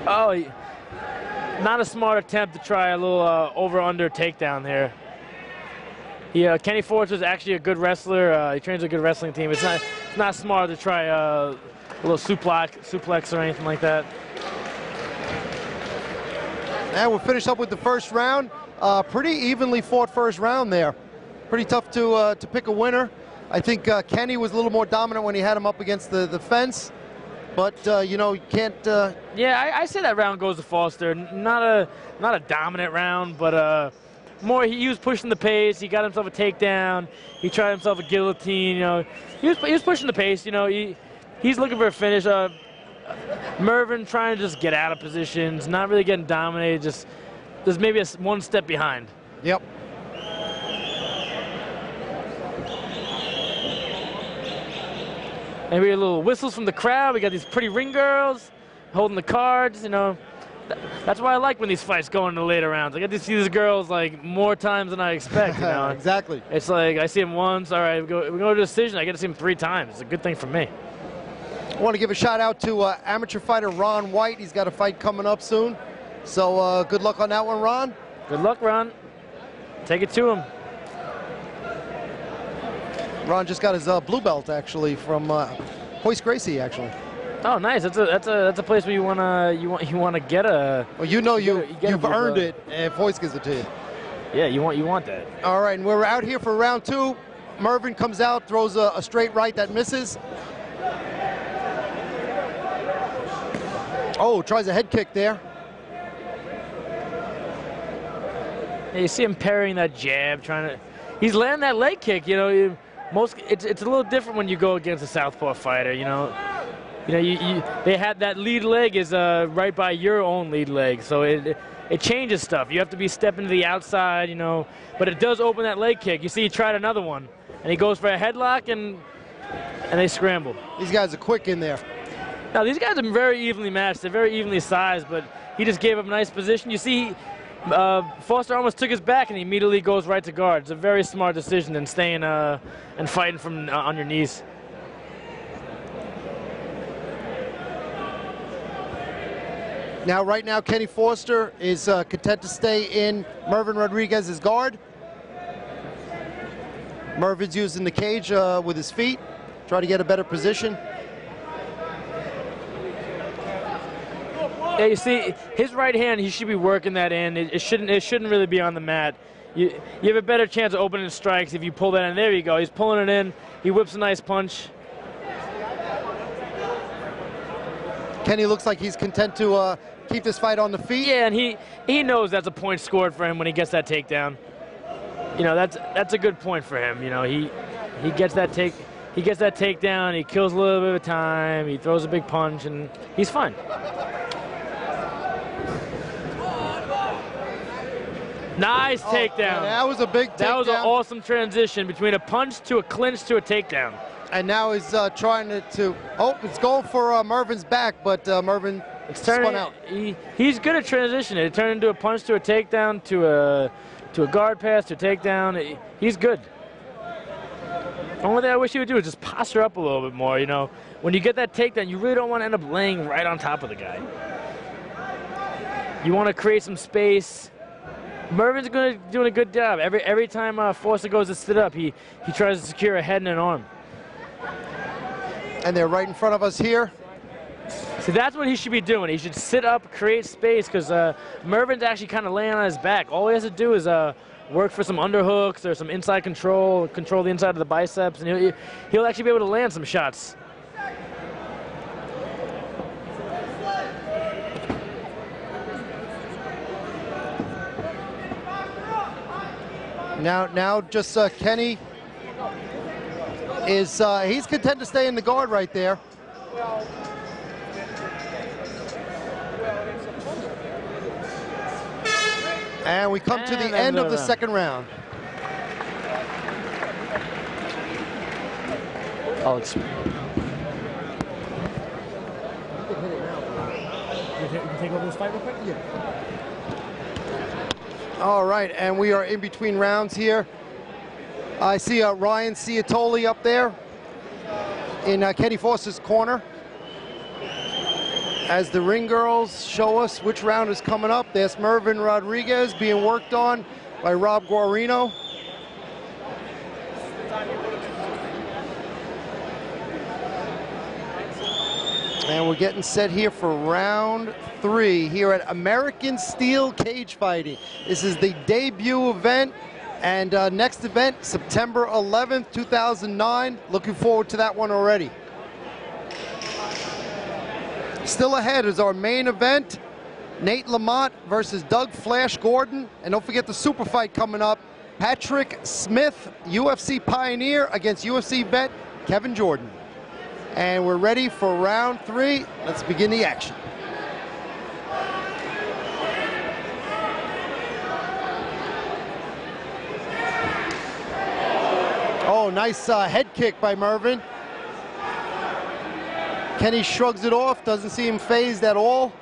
Oh, not a smart attempt to try a little over-under takedown there. Kenny Forster's actually a good wrestler. He trains a good wrestling team. It's not smart to try a little suplex or anything like that. And we'll finish up with the first round. Pretty evenly fought first round there. Pretty tough to pick a winner. I think Kenny was a little more dominant when he had him up against the fence. But, you know, you can't... Yeah, I say that round goes to Foster. Not a dominant round, but more he was pushing the pace. He got himself a takedown. He tried himself a guillotine, you know. He was pushing the pace, you know. He's looking for a finish. Mervin trying to just get out of positions, not really getting dominated, just maybe one step behind. Yep. And we get little whistles from the crowd. We got these pretty ring girls holding the cards, you know. That's why I like when these fights go into later rounds. I get to see these girls like more times than I expect, you know. Exactly. It's like I see them once, all right, we go to a decision. I get to see them 3 times. It's a good thing for me. I want to give a shout out to amateur fighter Ron White. He's got a fight coming up soon. So good luck on that one, Ron. Good luck, Ron. Take it to him. Ron just got his blue belt actually from Hoist Gracie actually. Oh, nice. That's a place where you wanna get a. Well, you know you've earned it if Hoist gives it to you. Yeah, you want that. All right, and we're out here for round 2. Mervin comes out, throws a straight right that misses. Oh, tries a head kick there. Yeah, you see him parrying that jab, he's landing that leg kick. You know, it's a little different when you go against a southpaw fighter. You know, they had that lead leg is right by your own lead leg, so it changes stuff. You have to be stepping to the outside, you know, but it does open that leg kick. You see, he tried another one, and he goes for a headlock, and they scramble. These guys are quick in there. Now these guys are very evenly matched. They're very evenly sized, but he just gave up a nice position. You see, Foster almost took his back, and he immediately goes right to guard. It's a very smart decision in staying and fighting from on your knees. Now, right now, Kenny Foster is content to stay in Mervin Rodriguez's guard. Mervin's using the cage with his feet, try to get a better position. Yeah, you see, his right hand, he should be working that in. It shouldn't really be on the mat. You have a better chance of opening strikes if you pull that in. There you go. He's pulling it in. He whips a nice punch. Kenny looks like he's content to keep this fight on the feet. Yeah, and he knows that's a point scored for him when he gets that takedown. You know, that's a good point for him. You know, he gets that takedown. He kills a little bit of time. He throws a big punch, and he's fine. Nice takedown. Yeah, that was a big takedown. That was an awesome transition between a punch to a clinch to a takedown. And now he's trying to it's going for Mervin's back, but Mervin spun out. He's good at transitioning. It turned into a punch to a takedown, to a guard pass, to a takedown. He's good. The only thing I wish he would do is just posture up a little bit more. You know, when you get that takedown, you really don't want to end up laying right on top of the guy. You want to create some space. Mervin's doing a good job. Every time Foster goes to sit up, he tries to secure a head and an arm. And they're right in front of us here. So that's what he should be doing. He should sit up, create space, because Mervin's actually kind of laying on his back. All he has to do is work for some underhooks or some inside control the inside of the biceps, and he'll actually be able to land some shots. Now just Kenny is he's content to stay in the guard right there. And we come to the end of the second round. Alex. You can take over this fight real quick? Yeah. All right, and we are in between rounds here. I see Ryan Ciatoli up there in Kenny Foster's corner. As the ring girls show us which round is coming up, there's Mervin Rodriguez being worked on by Rob Guarino. And we're getting set here for round 3 here at American Steel Cage Fighting. This is the debut event, and next event, September 11th, 2009. Looking forward to that one already. Still ahead is our main event, Nate Lamont versus Doug Flash Gordon. And don't forget the super fight coming up, Patrick Smith, UFC pioneer, against UFC vet Kevin Jordan. And we're ready for round 3. Let's begin the action. Oh, nice head kick by Mervin. Kenny shrugs it off, doesn't seem phased at all.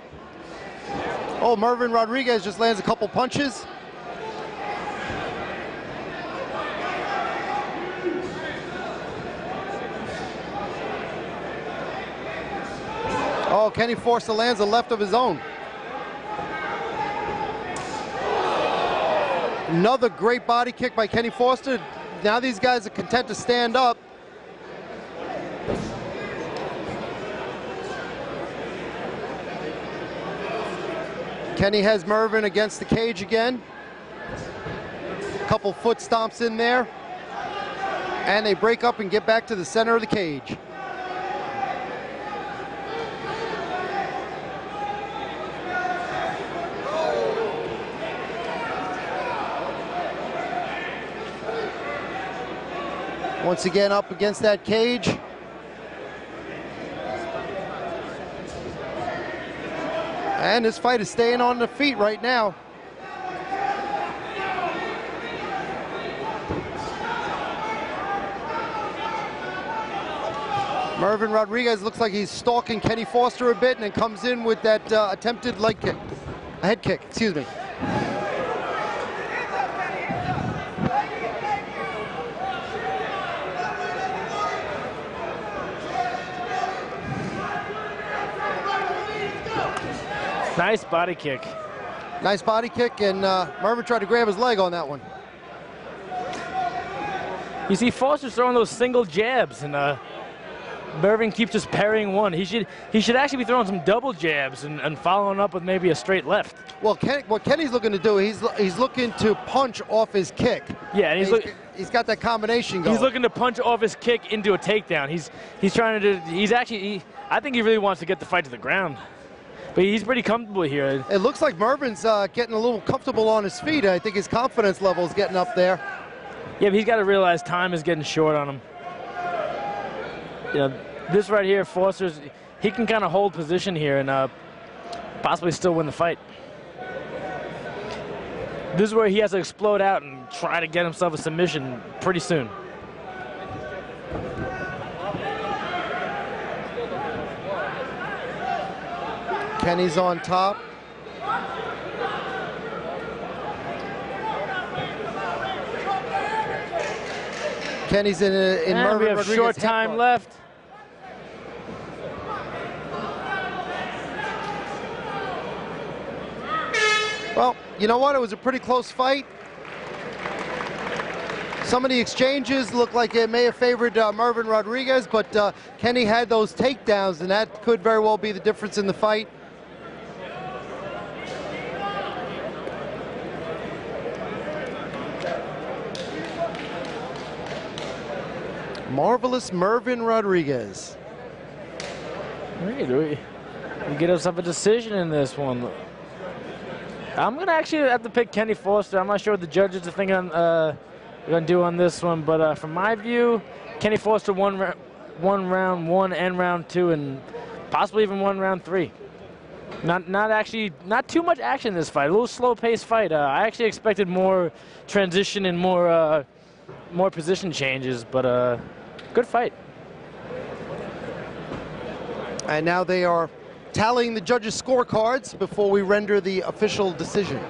Oh, Mervin Rodriguez just lands a couple punches. Oh, Kenny Forster lands a left of his own. Another great body kick by Kenny Forster. Now these guys are content to stand up. Kenny has Mervin against the cage again. A couple foot stomps in there. And they break up and get back to the center of the cage. Once again up against that cage. And this fight is staying on the feet right now. Mervin Rodriguez looks like he's stalking Kenny Forster a bit, and then comes in with that attempted leg kick. A head kick, excuse me. Nice body kick. Nice body kick, and Mervin tried to grab his leg on that one. You see Forster's throwing those single jabs, and Mervin keeps just parrying one. He should actually be throwing some double jabs and following up with maybe a straight left. Well, what Kenny's looking to do, he's looking to punch off his kick. Yeah, and he's got that combination going. He's looking to punch off his kick into a takedown. He's trying to do. I think he really wants to get the fight to the ground. But he's pretty comfortable here. It looks like Mervin's getting a little comfortable on his feet. I think his confidence level is getting up there. Yeah, but he's got to realize time is getting short on him. You know, this right here, Forster's, he can kind of hold position here and possibly still win the fight. This is where he has to explode out and try to get himself a submission pretty soon. Kenny's on top. Kenny's in Mervin we have Rodriguez's short time left. Well, you know what? It was a pretty close fight. Some of the exchanges look like it may have favored Mervin Rodriguez, but Kenny had those takedowns, and that could very well be the difference in the fight. Marvelous Mervin Rodriguez. Hey, do we get ourselves a decision in this one? I'm going to actually have to pick Kenny Forster. I'm not sure what the judges are thinking they're going to do on this one, but from my view, Kenny Forster won round 1 and round 2, and possibly even won round 3. Not too much action in this fight. A little slow-paced fight. I actually expected more transition and more position changes, but good fight. And now they are tallying the judges' scorecards before we render the official decision.